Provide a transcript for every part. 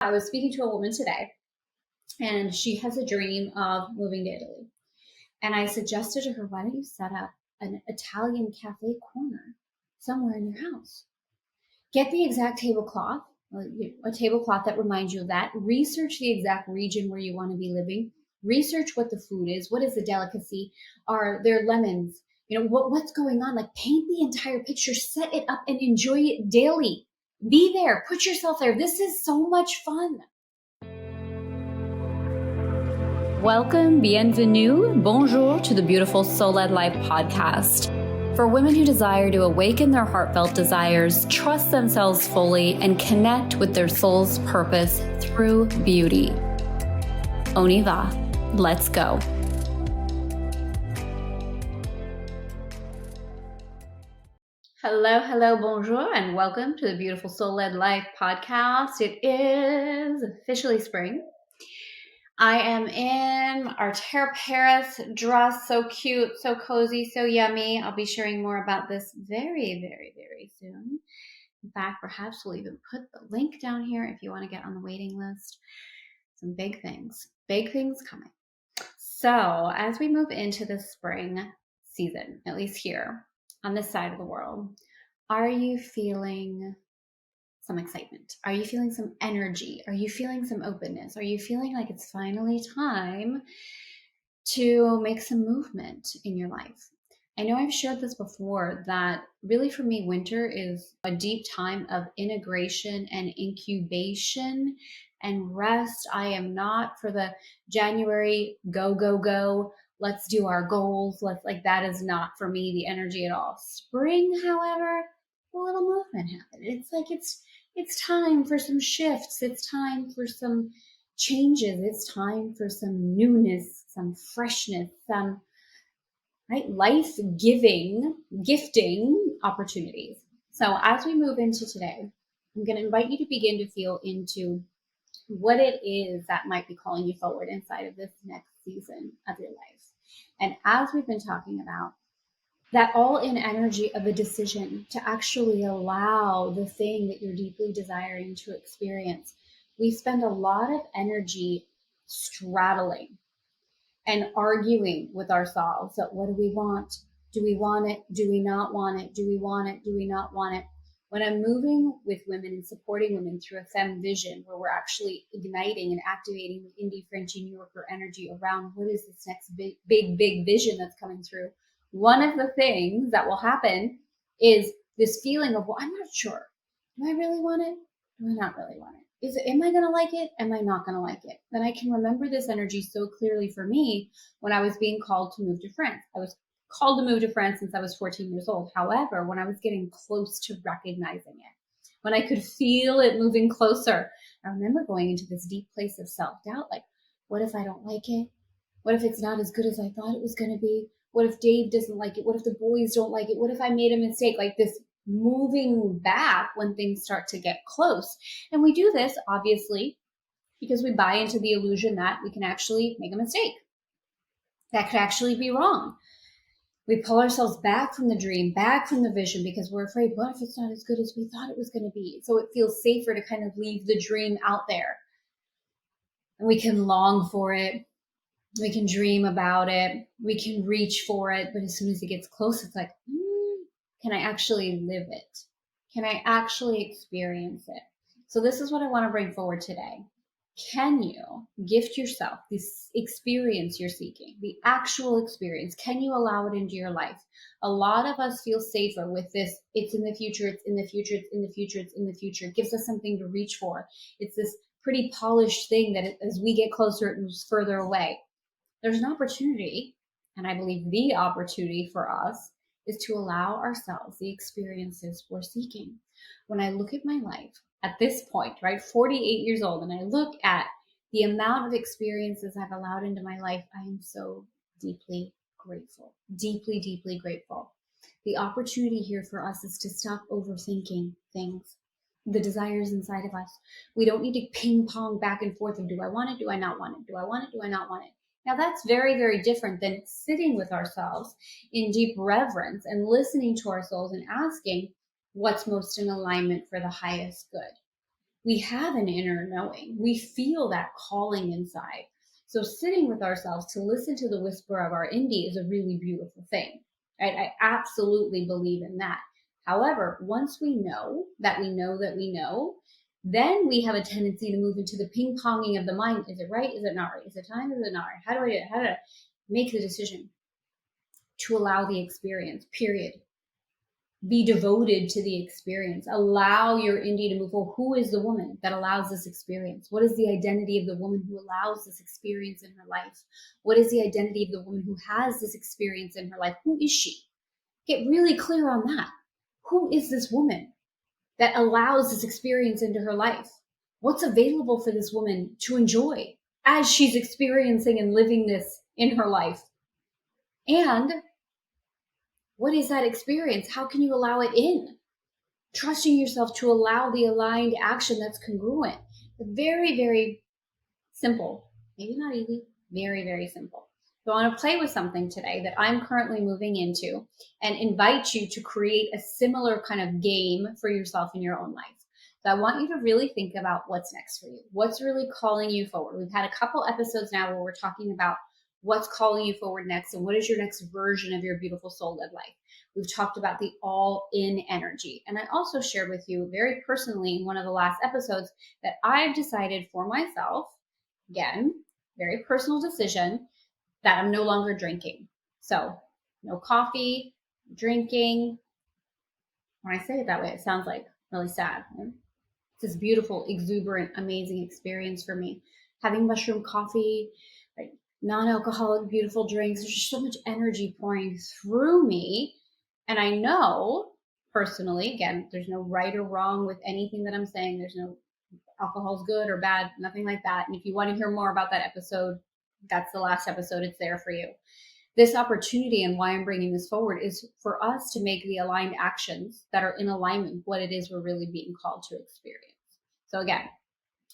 I was speaking to a woman today, and she has a dream of moving to Italy. And I suggested to her, why don't you set up an Italian cafe corner somewhere in your house? Get the exact tablecloth, a tablecloth that reminds you of that. Research the exact region where you want to be living. Research what the food is. What is the delicacy? Are there lemons? What's going on? Like, paint the entire picture, set it up, and enjoy it daily. Be there. Put yourself there. This is so much fun. Welcome, bienvenue, bonjour to the Beautiful Soul-Led Life podcast. For women who desire to awaken their heartfelt desires, trust themselves fully, and connect with their soul's purpose through beauty. On y va. Let's go. Hello, bonjour, and welcome to the Beautiful Soul-Led Life podcast. It is officially spring. I am in our Terre Paris dress, so cute, so cozy, so yummy. I'll be sharing more about this very, very, very soon. In fact, perhaps we'll even put the link down here if you want to get on the waiting list. Some big things coming. So as we move into the spring season, at least here on this side of the world, are you feeling some excitement? Are you feeling some energy? Are you feeling some openness? Are you feeling like it's finally time to make some movement in your life? I know I've shared this before, that really for me, winter is a deep time of integration and incubation and rest. I am not for the January go. Let's do our goals. That is not for me the energy at all. Spring, however, a little movement happened. It's time for some shifts. It's time for some changes. It's time for some newness, some freshness, some life-gifting opportunities. So as we move into today, I'm going to invite you to begin to feel into what it is that might be calling you forward inside of this next season of your life. And as we've been talking about, that all-in energy of a decision to actually allow the thing that you're deeply desiring to experience. We spend a lot of energy straddling and arguing with ourselves that what do we want? Do we want it? Do we not want it? Do we want it? Do we not want it? When I'm moving with women and supporting women through a femme vision, where we're actually igniting and activating the indie Frenchy New Yorker energy around what is this next big vision that's coming through, one of the things that will happen is this feeling of, well, I'm not sure. Do I really want it? Do I not really want it? Am I going to like it? Am I not going to like it? Then I can remember this energy so clearly for me when I was being called to move to France. I was called to move to France since I was 14 years old. However, when I was getting close to recognizing it, when I could feel it moving closer, I remember going into this deep place of self-doubt. Like, what if I don't like it? What if it's not as good as I thought it was going to be? What if Dave doesn't like it? What if the boys don't like it? What if I made a mistake? Like this moving back when things start to get close. And we do this, obviously, because we buy into the illusion that we can actually make a mistake. That could actually be wrong. We pull ourselves back from the dream, back from the vision, because we're afraid, what if it's not as good as we thought it was going to be? So it feels safer to kind of leave the dream out there. And we can long for it. We can dream about it. We can reach for it. But as soon as it gets close, it's like, can I actually live it? Can I actually experience it? So this is what I want to bring forward today. Can you gift yourself this experience you're seeking, the actual experience? Can you allow it into your life? A lot of us feel safer with this. It's in the future. It's in the future. It's in the future. It's in the future. It gives us something to reach for. It's this pretty polished thing that as we get closer, it moves further away. There's an opportunity, and I believe the opportunity for us is to allow ourselves the experiences we're seeking. When I look at my life at this point, right, 48 years old, and I look at the amount of experiences I've allowed into my life, I am so deeply grateful, deeply, deeply grateful. The opportunity here for us is to stop overthinking things, the desires inside of us. We don't need to ping pong back and forth of, do I want it? Do I not want it? Do I want it? Do I not want it? Now that's very, very different than sitting with ourselves in deep reverence and listening to our souls and asking what's most in alignment for the highest good. We have an inner knowing. We feel that calling inside. So sitting with ourselves to listen to the whisper of our indie is a really beautiful thing. Right? I absolutely believe in that. However, once we know that we know that we know, then we have a tendency to move into the ping ponging of the mind. Is it right? Is it not right? Is it time? Is it not right? How do I do it? How do I make the decision to allow the experience, period? Be devoted to the experience. Allow your indie to move forward. Who is the woman that allows this experience? What is the identity of the woman who allows this experience in her life? What is the identity of the woman who has this experience in her life? Who is she? Get really clear on that. Who is this woman that allows this experience into her life? What's available for this woman to enjoy as she's experiencing and living this in her life? And what is that experience? How can you allow it in? Trusting yourself to allow the aligned action that's congruent. Very, very simple. Maybe not easy. Very, very simple. So I want to play with something today that I'm currently moving into and invite you to create a similar kind of game for yourself in your own life. So I want you to really think about what's next for you. What's really calling you forward? We've had a couple episodes now where we're talking about what's calling you forward next and what is your next version of your beautiful soul-led life. We've talked about the all-in energy. And I also shared with you very personally in one of the last episodes that I've decided for myself, again, very personal decision, that I'm no longer drinking. So no coffee, drinking. When I say it that way, it sounds like really sad. Right? It's this beautiful, exuberant, amazing experience for me. Having mushroom coffee, right? Non-alcoholic, beautiful drinks. There's just so much energy pouring through me. And I know personally, again, there's no right or wrong with anything that I'm saying. There's no alcohol's good or bad, nothing like that. And if you want to hear more about that episode, that's the last episode. It's there for you. This opportunity and why I'm bringing this forward is for us to make the aligned actions that are in alignment with what it is we're really being called to experience. So again,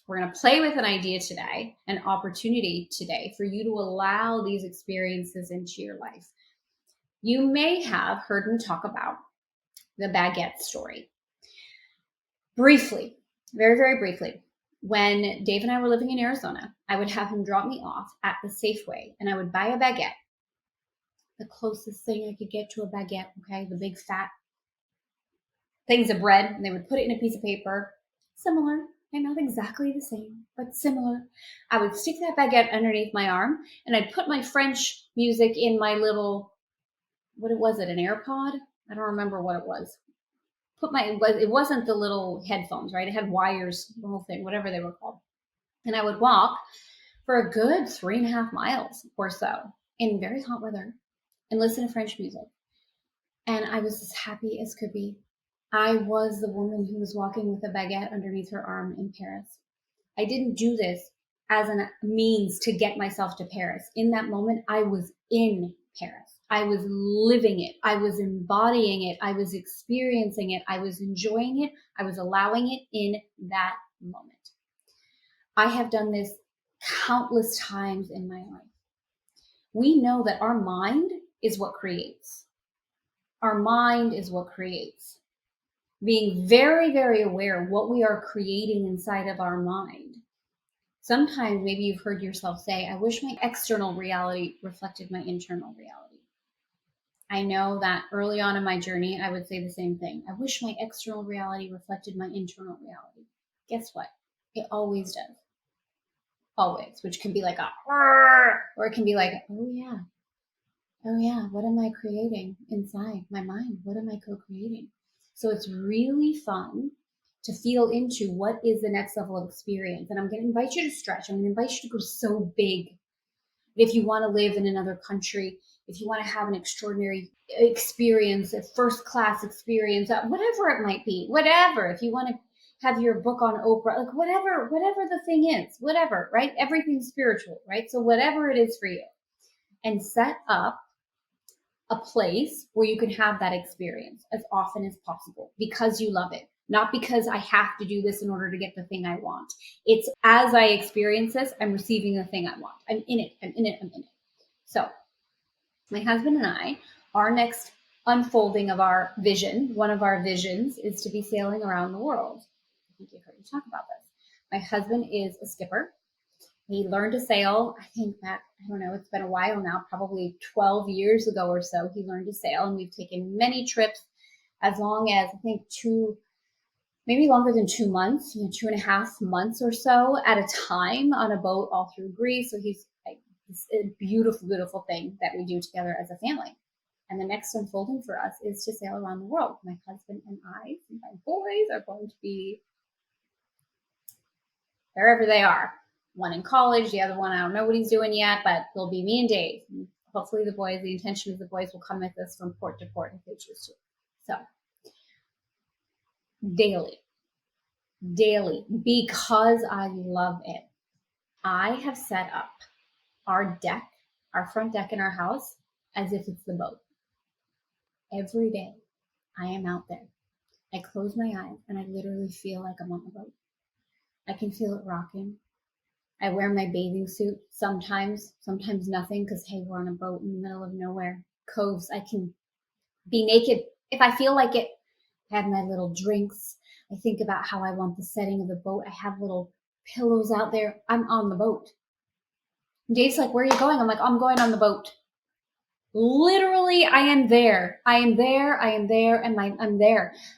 we're going to play with an idea today, an opportunity today for you to allow these experiences into your life. You may have heard me talk about the baguette story. Briefly, very, very briefly, when Dave and I were living in Arizona, I would have him drop me off at the Safeway and I would buy a baguette. The closest thing I could get to a baguette, okay, the big fat things of bread, and they would put it in a piece of paper. Similar, and not exactly the same, but similar. I would stick that baguette underneath my arm and I'd put my French music in my little, what was it, an AirPod? I don't remember what it was. It wasn't the little headphones, right? It had wires, the whole thing, whatever they were called. And I would walk for a good 3.5 miles or so in very hot weather and listen to French music. And I was as happy as could be. I was the woman who was walking with a baguette underneath her arm in Paris. I didn't do this as a means to get myself to Paris. In that moment, I was in Paris. I was living it. I was embodying it. I was experiencing it. I was enjoying it. I was allowing it in that moment. I have done this countless times in my life. We know that our mind is what creates. Our mind is what creates. Being very, very aware of what we are creating inside of our mind. Sometimes maybe you've heard yourself say, I wish my external reality reflected my internal reality. I know that early on in my journey, I would say the same thing. I wish my external reality reflected my internal reality. Guess what? It always does. Always, which can be like a, or it can be like, oh yeah, what am I creating inside my mind? What am I co-creating? So it's really fun to feel into what is the next level of experience. And I'm going to invite you to stretch. I'm going to invite you to go so big. If you want to live in another country, if you want to have an extraordinary experience, a first-class experience, whatever it might be, whatever. If you want to have your book on Oprah, like whatever the thing is, whatever, right? Everything's spiritual, right? So whatever it is for you. And set up a place where you can have that experience as often as possible because you love it. Not because I have to do this in order to get the thing I want. It's as I experience this, I'm receiving the thing I want. I'm in it. So my husband and I, our next unfolding of our vision, one of our visions is to be sailing around the world. think you've heard me talk about this. My husband is a skipper. He learned to sail, I think back, I don't know, it's been a while now, probably 12 years ago or so, he learned to sail. And we've taken many trips as long as, I think, maybe longer than 2 months, 2.5 months or so at a time on a boat all through Greece. So it's a beautiful, beautiful thing that we do together as a family. And the next unfolding for us is to sail around the world. My husband and I, and my boys, are going to be wherever they are. One in college, the other one, I don't know what he's doing yet, but it'll be me and Dave. And hopefully the intention is the boys will come with us from port to port if they choose to. So daily, because I love it, I have set up our front deck in our house, as if it's the boat. Every day I am out there. I close my eyes and I literally feel like I'm on the boat. I can feel it rocking. I wear my bathing suit sometimes nothing, because hey, we're on a boat in the middle of nowhere. Coves, I can be naked if I feel like it. I have my little drinks. I think about how I want the setting of the boat. I have little pillows out there. I'm on the boat. Dave's like, where are you going? I'm like, I'm going on the boat. Literally, I am there. I'm there.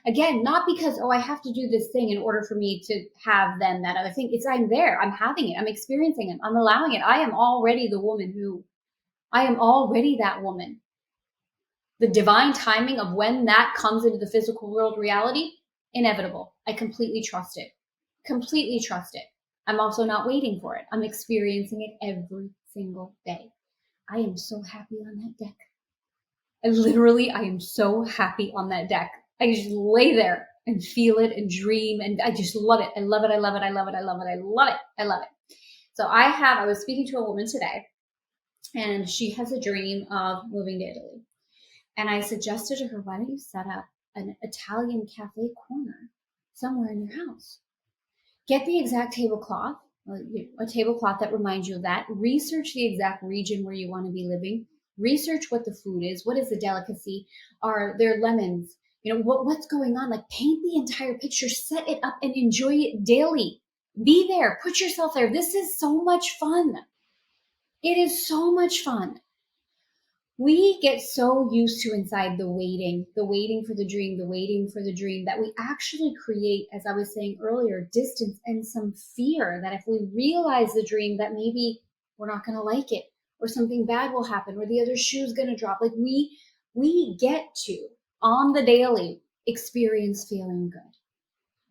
Again, not because, oh, I have to do this thing in order for me to have then that other thing. It's I'm there. I'm having it. I'm experiencing it. I'm allowing it. I am already that woman. The divine timing of when that comes into the physical world reality, inevitable. I completely trust it. I'm also not waiting for it. I'm experiencing it every single day. I am so happy on that deck. I am so happy on that deck. I just lay there and feel it and dream, and I just love it. I love it. So I was speaking to a woman today, and she has a dream of moving to Italy. And I suggested to her, why don't you set up an Italian cafe corner somewhere in your house? Get the exact tablecloth, a tablecloth that reminds you of that. Research the exact region where you want to be living. Research what the food is. What is the delicacy? Are there lemons? What's going on? Like, paint the entire picture, set it up, and enjoy it daily. Be there. Put yourself there. This is so much fun. It is so much fun. We get so used to inside the waiting for the dream, that we actually create, as I was saying earlier, distance and some fear that if we realize the dream, that maybe we're not going to like it, or something bad will happen, or the other shoe's going to drop. Like we get to, on the daily, experience feeling good.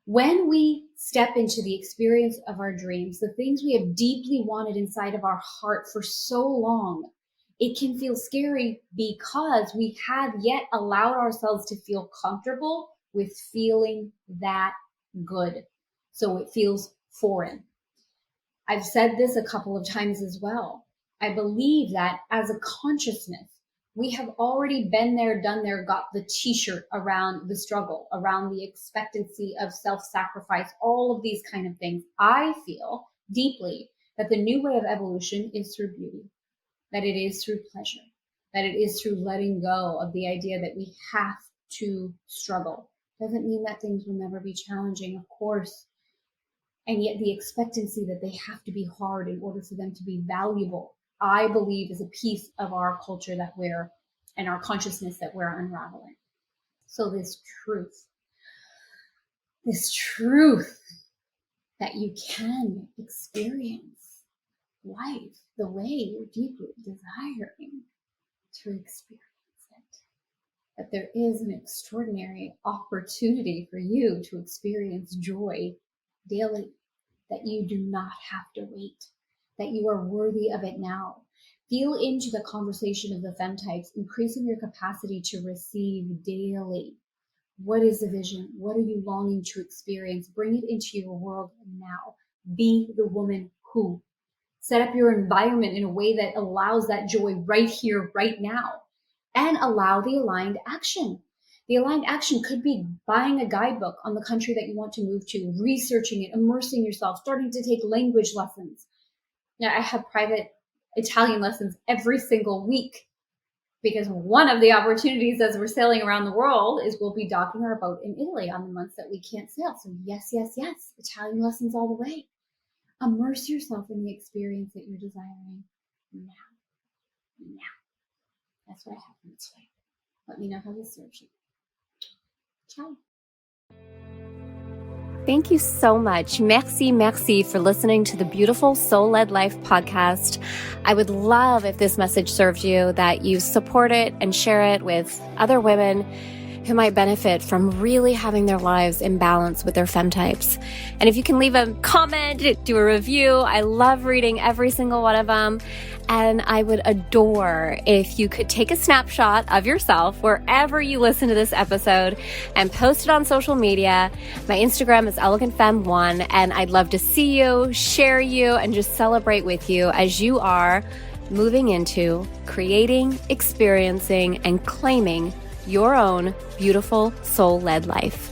When we step into the experience of our dreams, the things we have deeply wanted inside of our heart for so long, it can feel scary because we have yet allowed ourselves to feel comfortable with feeling that good. So it feels foreign. I've said this a couple of times as well. I believe that as a consciousness, we have already been there, done there, got the t-shirt around the struggle, around the expectancy of self-sacrifice, all of these kind of things. I feel deeply that the new way of evolution is through beauty, that it is through pleasure, that it is through letting go of the idea that we have to struggle. Doesn't mean that things will never be challenging, of course. And yet the expectancy that they have to be hard in order for them to be valuable, I believe, is a piece of our culture and our consciousness that we're unraveling. So this truth that you can experience life the way you're deeply desiring to experience it. That there is an extraordinary opportunity for you to experience joy daily, that you do not have to wait, that you are worthy of it now. Feel into the conversation of the femtypes, increasing your capacity to receive daily. What is the vision? What are you longing to experience? Bring it into your world now. Be the woman who. Set up your environment in a way that allows that joy right here, right now, and allow the aligned action. The aligned action could be buying a guidebook on the country that you want to move to, researching it, immersing yourself, starting to take language lessons. Now, I have private Italian lessons every single week. because one of the opportunities as we're sailing around the world is we'll be docking our boat in Italy on the months that we can't sail. So yes, Italian lessons all the way. Immerse yourself in the experience that you're desiring now. That's what I have for you today. Let me know how this serves you. Ciao. Thank you so much. Merci for listening to the Beautiful Soul-Led Life podcast. I would love if this message served you, that you support it and share it with other women who might benefit from really having their lives in balance with their femtypes. And if you can leave a comment, do a review. I love reading every single one of them. And I would adore if you could take a snapshot of yourself wherever you listen to this episode and post it on social media. My Instagram is elegantfemme1, and I'd love to see you, share you, and just celebrate with you as you are moving into creating, experiencing, and claiming your own beautiful soul-led life.